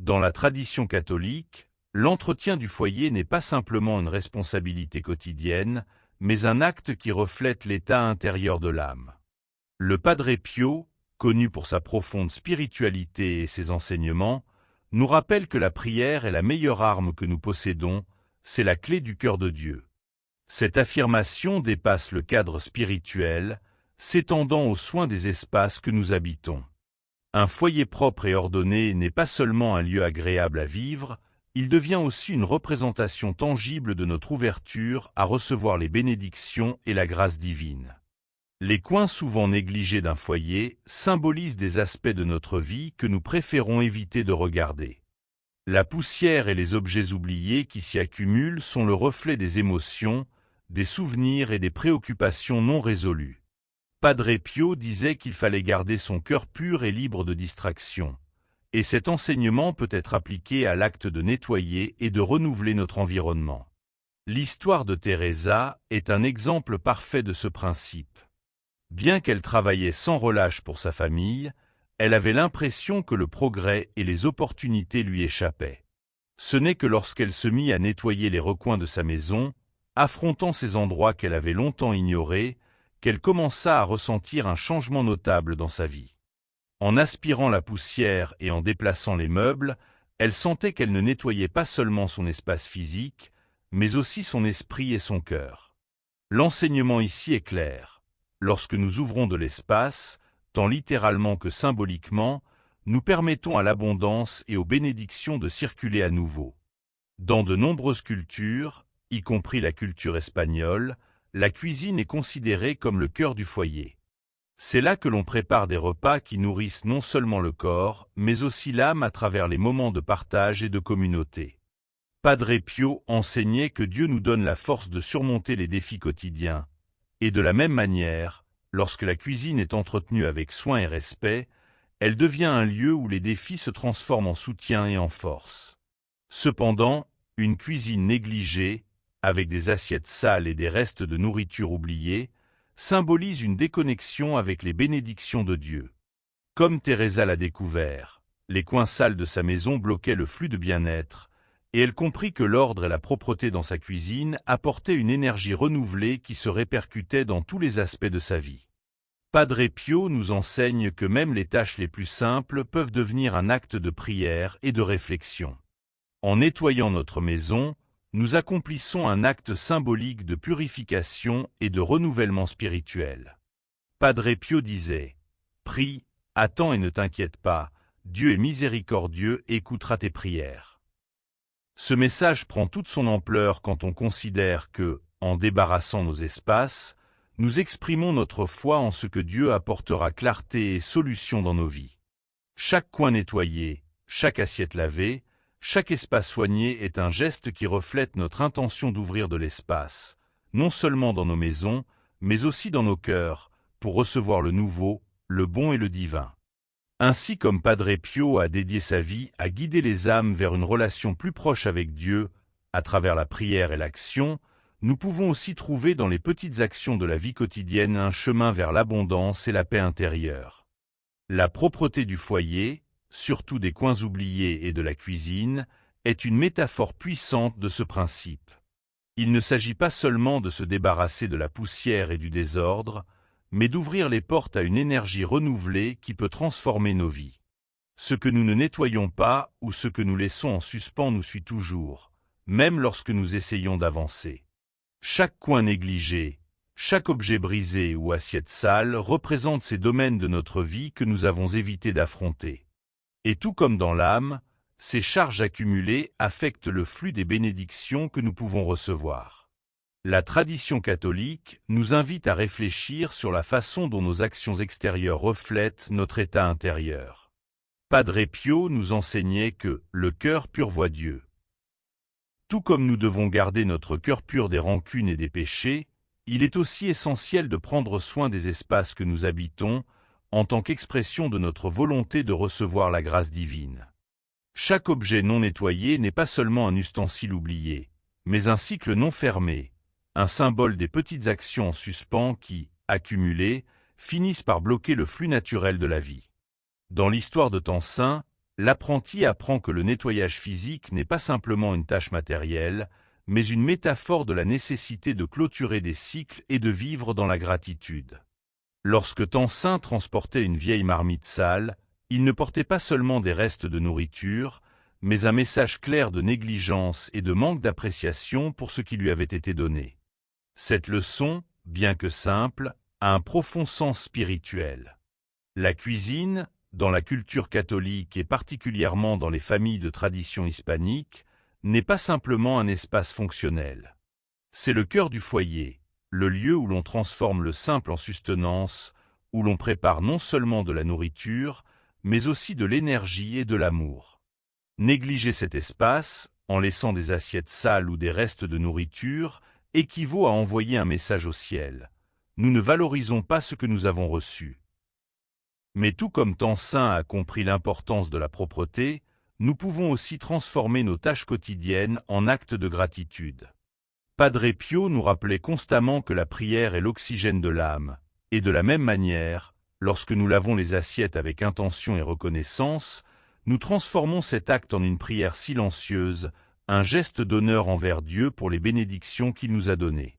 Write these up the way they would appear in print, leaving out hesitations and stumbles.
Dans la tradition catholique, l'entretien du foyer n'est pas simplement une responsabilité quotidienne, mais un acte qui reflète l'état intérieur de l'âme. Le Padre Pio, connu pour sa profonde spiritualité et ses enseignements, nous rappelle que la prière est la meilleure arme que nous possédons, c'est la clé du cœur de Dieu. Cette affirmation dépasse le cadre spirituel, s'étendant aux soins des espaces que nous habitons. Un foyer propre et ordonné n'est pas seulement un lieu agréable à vivre, il devient aussi une représentation tangible de notre ouverture à recevoir les bénédictions et la grâce divine. Les coins souvent négligés d'un foyer symbolisent des aspects de notre vie que nous préférons éviter de regarder. La poussière et les objets oubliés qui s'y accumulent sont le reflet des émotions, des souvenirs et des préoccupations non résolues. Padre Pio disait qu'il fallait garder son cœur pur et libre de distractions, et cet enseignement peut être appliqué à l'acte de nettoyer et de renouveler notre environnement. L'histoire de Teresa est un exemple parfait de ce principe. Bien qu'elle travaillait sans relâche pour sa famille, elle avait l'impression que le progrès et les opportunités lui échappaient. Ce n'est que lorsqu'elle se mit à nettoyer les recoins de sa maison, affrontant ces endroits qu'elle avait longtemps ignorés, qu'elle commença à ressentir un changement notable dans sa vie. En aspirant la poussière et en déplaçant les meubles, elle sentait qu'elle ne nettoyait pas seulement son espace physique, mais aussi son esprit et son cœur. L'enseignement ici est clair. Lorsque nous ouvrons de l'espace, tant littéralement que symboliquement, nous permettons à l'abondance et aux bénédictions de circuler à nouveau. Dans de nombreuses cultures, y compris la culture espagnole, la cuisine est considérée comme le cœur du foyer. C'est là que l'on prépare des repas qui nourrissent non seulement le corps, mais aussi l'âme à travers les moments de partage et de communauté. Padre Pio enseignait que Dieu nous donne la force de surmonter les défis quotidiens, et de la même manière, lorsque la cuisine est entretenue avec soin et respect, elle devient un lieu où les défis se transforment en soutien et en force. Cependant, une cuisine négligée, avec des assiettes sales et des restes de nourriture oubliés, symbolise une déconnexion avec les bénédictions de Dieu. Comme Teresa l'a découvert, les coins sales de sa maison bloquaient le flux de bien-être, et elle comprit que l'ordre et la propreté dans sa cuisine apportaient une énergie renouvelée qui se répercutait dans tous les aspects de sa vie. Padre Pio nous enseigne que même les tâches les plus simples peuvent devenir un acte de prière et de réflexion. En nettoyant notre maison, nous accomplissons un acte symbolique de purification et de renouvellement spirituel. Padre Pio disait « Prie, attends et ne t'inquiète pas, Dieu est miséricordieux et écoutera tes prières. » Ce message prend toute son ampleur quand on considère que, en débarrassant nos espaces, nous exprimons notre foi en ce que Dieu apportera clarté et solution dans nos vies. Chaque coin nettoyé, chaque assiette lavée, chaque espace soigné est un geste qui reflète notre intention d'ouvrir de l'espace, non seulement dans nos maisons, mais aussi dans nos cœurs, pour recevoir le nouveau, le bon et le divin. Ainsi comme Padre Pio a dédié sa vie à guider les âmes vers une relation plus proche avec Dieu, à travers la prière et l'action, nous pouvons aussi trouver dans les petites actions de la vie quotidienne un chemin vers l'abondance et la paix intérieure. La propreté du foyer, surtout des coins oubliés et de la cuisine, est une métaphore puissante de ce principe. Il ne s'agit pas seulement de se débarrasser de la poussière et du désordre, mais d'ouvrir les portes à une énergie renouvelée qui peut transformer nos vies. Ce que nous ne nettoyons pas ou ce que nous laissons en suspens nous suit toujours, même lorsque nous essayons d'avancer. Chaque coin négligé, chaque objet brisé ou assiette sale représente ces domaines de notre vie que nous avons évité d'affronter. Et tout comme dans l'âme, ces charges accumulées affectent le flux des bénédictions que nous pouvons recevoir. La tradition catholique nous invite à réfléchir sur la façon dont nos actions extérieures reflètent notre état intérieur. Padre Pio nous enseignait que le cœur pur voit Dieu. Tout comme nous devons garder notre cœur pur des rancunes et des péchés, il est aussi essentiel de prendre soin des espaces que nous habitons, en tant qu'expression de notre volonté de recevoir la grâce divine. Chaque objet non nettoyé n'est pas seulement un ustensile oublié, mais un cycle non fermé, un symbole des petites actions en suspens qui, accumulées, finissent par bloquer le flux naturel de la vie. Dans l'histoire de temps saint, l'apprenti apprend que le nettoyage physique n'est pas simplement une tâche matérielle, mais une métaphore de la nécessité de clôturer des cycles et de vivre dans la gratitude. Lorsque Tansin transportait une vieille marmite sale, il ne portait pas seulement des restes de nourriture, mais un message clair de négligence et de manque d'appréciation pour ce qui lui avait été donné. Cette leçon, bien que simple, a un profond sens spirituel. La cuisine, dans la culture catholique et particulièrement dans les familles de tradition hispanique, n'est pas simplement un espace fonctionnel. C'est le cœur du foyer, le lieu où l'on transforme le simple en sustenance, où l'on prépare non seulement de la nourriture, mais aussi de l'énergie et de l'amour. Négliger cet espace, en laissant des assiettes sales ou des restes de nourriture, équivaut à envoyer un message au ciel. Nous ne valorisons pas ce que nous avons reçu. Mais tout comme Tansin a compris l'importance de la propreté, nous pouvons aussi transformer nos tâches quotidiennes en actes de gratitude. Padre Pio nous rappelait constamment que la prière est l'oxygène de l'âme, et de la même manière, lorsque nous lavons les assiettes avec intention et reconnaissance, nous transformons cet acte en une prière silencieuse, un geste d'honneur envers Dieu pour les bénédictions qu'il nous a données.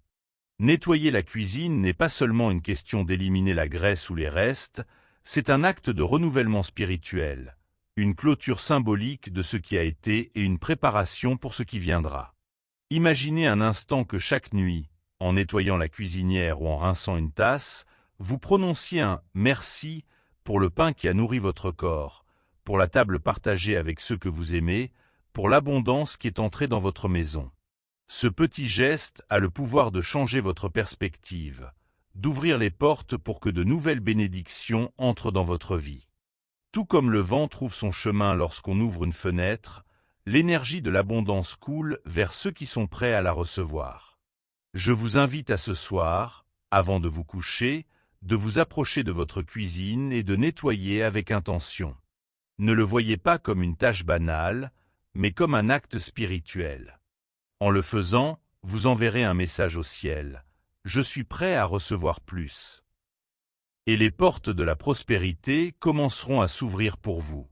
Nettoyer la cuisine n'est pas seulement une question d'éliminer la graisse ou les restes, c'est un acte de renouvellement spirituel, une clôture symbolique de ce qui a été et une préparation pour ce qui viendra. Imaginez un instant que chaque nuit, en nettoyant la cuisinière ou en rinçant une tasse, vous prononciez un « merci » pour le pain qui a nourri votre corps, pour la table partagée avec ceux que vous aimez, pour l'abondance qui est entrée dans votre maison. Ce petit geste a le pouvoir de changer votre perspective, d'ouvrir les portes pour que de nouvelles bénédictions entrent dans votre vie. Tout comme le vent trouve son chemin lorsqu'on ouvre une fenêtre, l'énergie de l'abondance coule vers ceux qui sont prêts à la recevoir. Je vous invite à ce soir, avant de vous coucher, de vous approcher de votre cuisine et de nettoyer avec intention. Ne le voyez pas comme une tâche banale, mais comme un acte spirituel. En le faisant, vous enverrez un message au ciel. Je suis prêt à recevoir plus. Et les portes de la prospérité commenceront à s'ouvrir pour vous.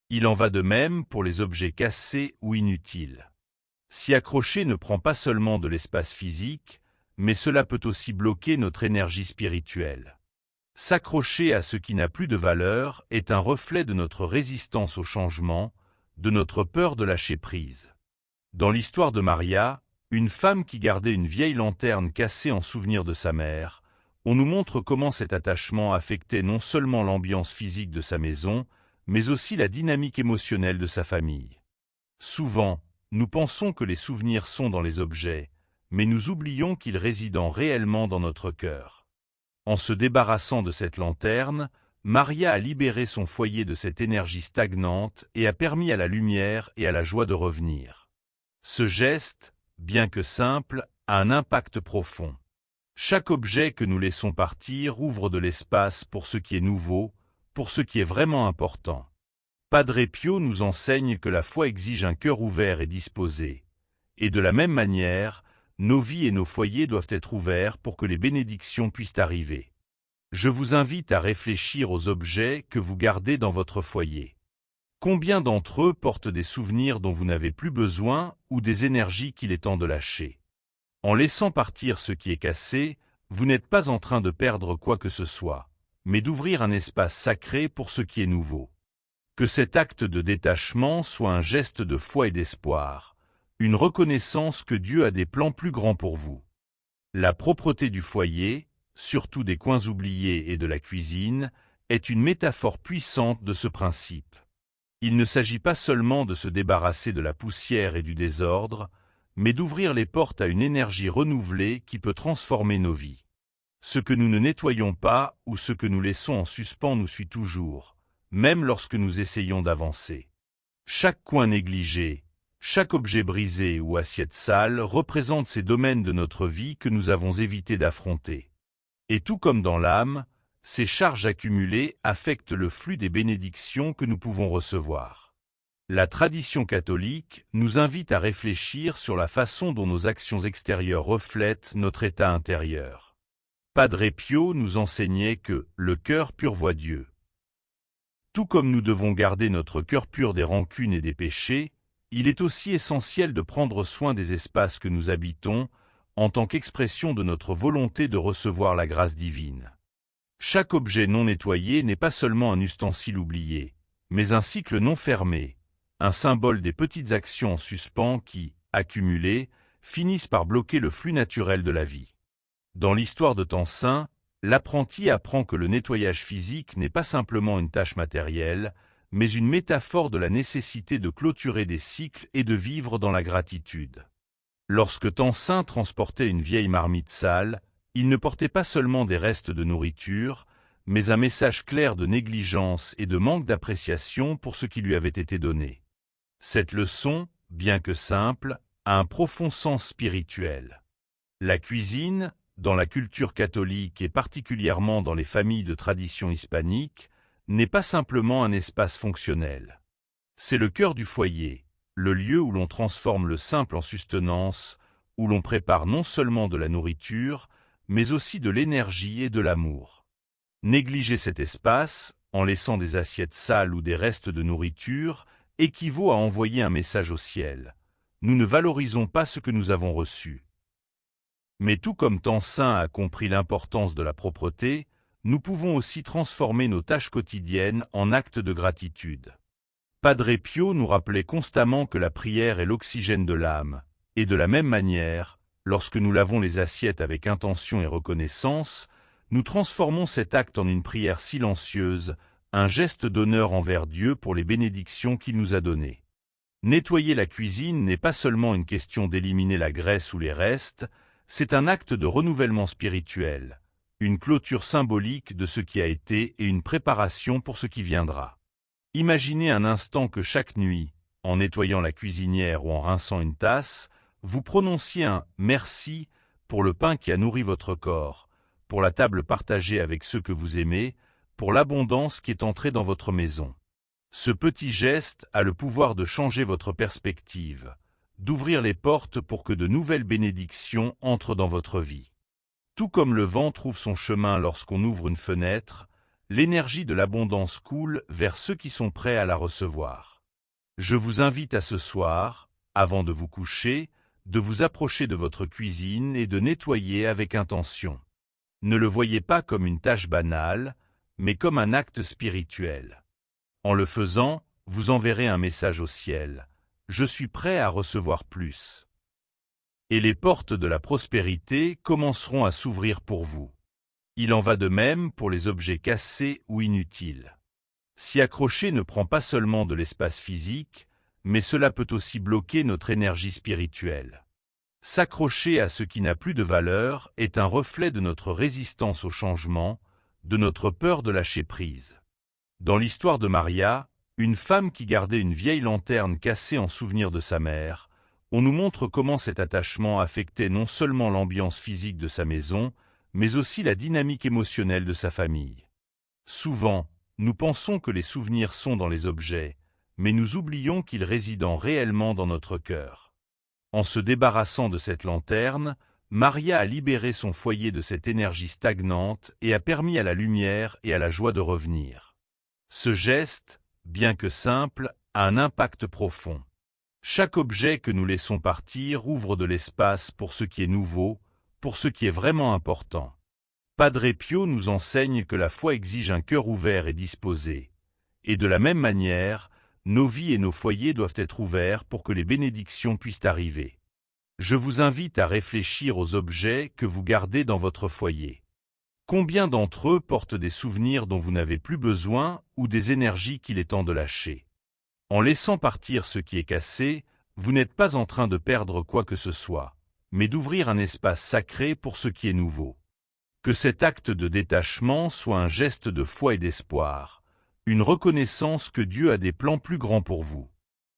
Il en va de même pour les objets cassés ou inutiles. S'y accrocher ne prend pas seulement de l'espace physique, mais cela peut aussi bloquer notre énergie spirituelle. S'accrocher à ce qui n'a plus de valeur est un reflet de notre résistance au changement, de notre peur de lâcher prise. Dans l'histoire de Maria, une femme qui gardait une vieille lanterne cassée en souvenir de sa mère, on nous montre comment cet attachement affectait non seulement l'ambiance physique de sa maison, mais aussi la dynamique émotionnelle de sa famille. Souvent, nous pensons que les souvenirs sont dans les objets, mais nous oublions qu'ils résident réellement dans notre cœur. En se débarrassant de cette lanterne, Maria a libéré son foyer de cette énergie stagnante et a permis à la lumière et à la joie de revenir. Ce geste, bien que simple, a un impact profond. Chaque objet que nous laissons partir ouvre de l'espace pour ce qui est nouveau, pour ce qui est vraiment important. Padre Pio nous enseigne que la foi exige un cœur ouvert et disposé. Et de la même manière, nos vies et nos foyers doivent être ouverts pour que les bénédictions puissent arriver. Je vous invite à réfléchir aux objets que vous gardez dans votre foyer. Combien d'entre eux portent des souvenirs dont vous n'avez plus besoin ou des énergies qu'il est temps de lâcher? En laissant partir ce qui est cassé, vous n'êtes pas en train de perdre quoi que ce soit, mais d'ouvrir un espace sacré pour ce qui est nouveau. Que cet acte de détachement soit un geste de foi et d'espoir, une reconnaissance que Dieu a des plans plus grands pour vous. La propreté du foyer, surtout des coins oubliés et de la cuisine, est une métaphore puissante de ce principe. Il ne s'agit pas seulement de se débarrasser de la poussière et du désordre, mais d'ouvrir les portes à une énergie renouvelée qui peut transformer nos vies. Ce que nous ne nettoyons pas ou ce que nous laissons en suspens nous suit toujours, même lorsque nous essayons d'avancer. Chaque coin négligé, chaque objet brisé ou assiette sale représente ces domaines de notre vie que nous avons évité d'affronter. Et tout comme dans l'âme, ces charges accumulées affectent le flux des bénédictions que nous pouvons recevoir. La tradition catholique nous invite à réfléchir sur la façon dont nos actions extérieures reflètent notre état intérieur. Padre Pio nous enseignait que le cœur pur voit Dieu. Tout comme nous devons garder notre cœur pur des rancunes et des péchés, il est aussi essentiel de prendre soin des espaces que nous habitons, en tant qu'expression de notre volonté de recevoir la grâce divine. Chaque objet non nettoyé n'est pas seulement un ustensile oublié, mais un cycle non fermé, un symbole des petites actions en suspens qui, accumulées, finissent par bloquer le flux naturel de la vie. Dans l'histoire de Temps saint, l'apprenti apprend que le nettoyage physique n'est pas simplement une tâche matérielle, mais une métaphore de la nécessité de clôturer des cycles et de vivre dans la gratitude. Lorsque Temps saint transportait une vieille marmite sale, il ne portait pas seulement des restes de nourriture, mais un message clair de négligence et de manque d'appréciation pour ce qui lui avait été donné. Cette leçon, bien que simple, a un profond sens spirituel. La cuisine, dans la culture catholique et particulièrement dans les familles de tradition hispanique, n'est pas simplement un espace fonctionnel. C'est le cœur du foyer, le lieu où l'on transforme le simple en sustenance, où l'on prépare non seulement de la nourriture, mais aussi de l'énergie et de l'amour. Négliger cet espace, en laissant des assiettes sales ou des restes de nourriture, équivaut à envoyer un message au ciel. Nous ne valorisons pas ce que nous avons reçu. Mais tout comme Temps saint a compris l'importance de la propreté, nous pouvons aussi transformer nos tâches quotidiennes en actes de gratitude. Padre Pio nous rappelait constamment que la prière est l'oxygène de l'âme, et de la même manière, lorsque nous lavons les assiettes avec intention et reconnaissance, nous transformons cet acte en une prière silencieuse, un geste d'honneur envers Dieu pour les bénédictions qu'il nous a données. Nettoyer la cuisine n'est pas seulement une question d'éliminer la graisse ou les restes, c'est un acte de renouvellement spirituel, une clôture symbolique de ce qui a été et une préparation pour ce qui viendra. Imaginez un instant que chaque nuit, en nettoyant la cuisinière ou en rinçant une tasse, vous prononciez un « merci » pour le pain qui a nourri votre corps, pour la table partagée avec ceux que vous aimez, pour l'abondance qui est entrée dans votre maison. Ce petit geste a le pouvoir de changer votre perspective, d'ouvrir les portes pour que de nouvelles bénédictions entrent dans votre vie. Tout comme le vent trouve son chemin lorsqu'on ouvre une fenêtre, l'énergie de l'abondance coule vers ceux qui sont prêts à la recevoir. Je vous invite à ce soir, avant de vous coucher, de vous approcher de votre cuisine et de nettoyer avec intention. Ne le voyez pas comme une tâche banale, mais comme un acte spirituel. En le faisant, vous enverrez un message au ciel. Je suis prêt à recevoir plus. Et les portes de la prospérité commenceront à s'ouvrir pour vous. Il en va de même pour les objets cassés ou inutiles. S'y accrocher ne prend pas seulement de l'espace physique, mais cela peut aussi bloquer notre énergie spirituelle. S'accrocher à ce qui n'a plus de valeur est un reflet de notre résistance au changement, de notre peur de lâcher prise. Dans l'histoire de Maria, une femme qui gardait une vieille lanterne cassée en souvenir de sa mère, on nous montre comment cet attachement affectait non seulement l'ambiance physique de sa maison, mais aussi la dynamique émotionnelle de sa famille. Souvent, nous pensons que les souvenirs sont dans les objets, mais nous oublions qu'ils résident réellement dans notre cœur. En se débarrassant de cette lanterne, Maria a libéré son foyer de cette énergie stagnante et a permis à la lumière et à la joie de revenir. Ce geste, bien que simple, a un impact profond. Chaque objet que nous laissons partir ouvre de l'espace pour ce qui est nouveau, pour ce qui est vraiment important. Padre Pio nous enseigne que la foi exige un cœur ouvert et disposé. Et de la même manière, nos vies et nos foyers doivent être ouverts pour que les bénédictions puissent arriver. Je vous invite à réfléchir aux objets que vous gardez dans votre foyer. Combien d'entre eux portent des souvenirs dont vous n'avez plus besoin ou des énergies qu'il est temps de lâcher? En laissant partir ce qui est cassé, vous n'êtes pas en train de perdre quoi que ce soit, mais d'ouvrir un espace sacré pour ce qui est nouveau. Que cet acte de détachement soit un geste de foi et d'espoir, une reconnaissance que Dieu a des plans plus grands pour vous.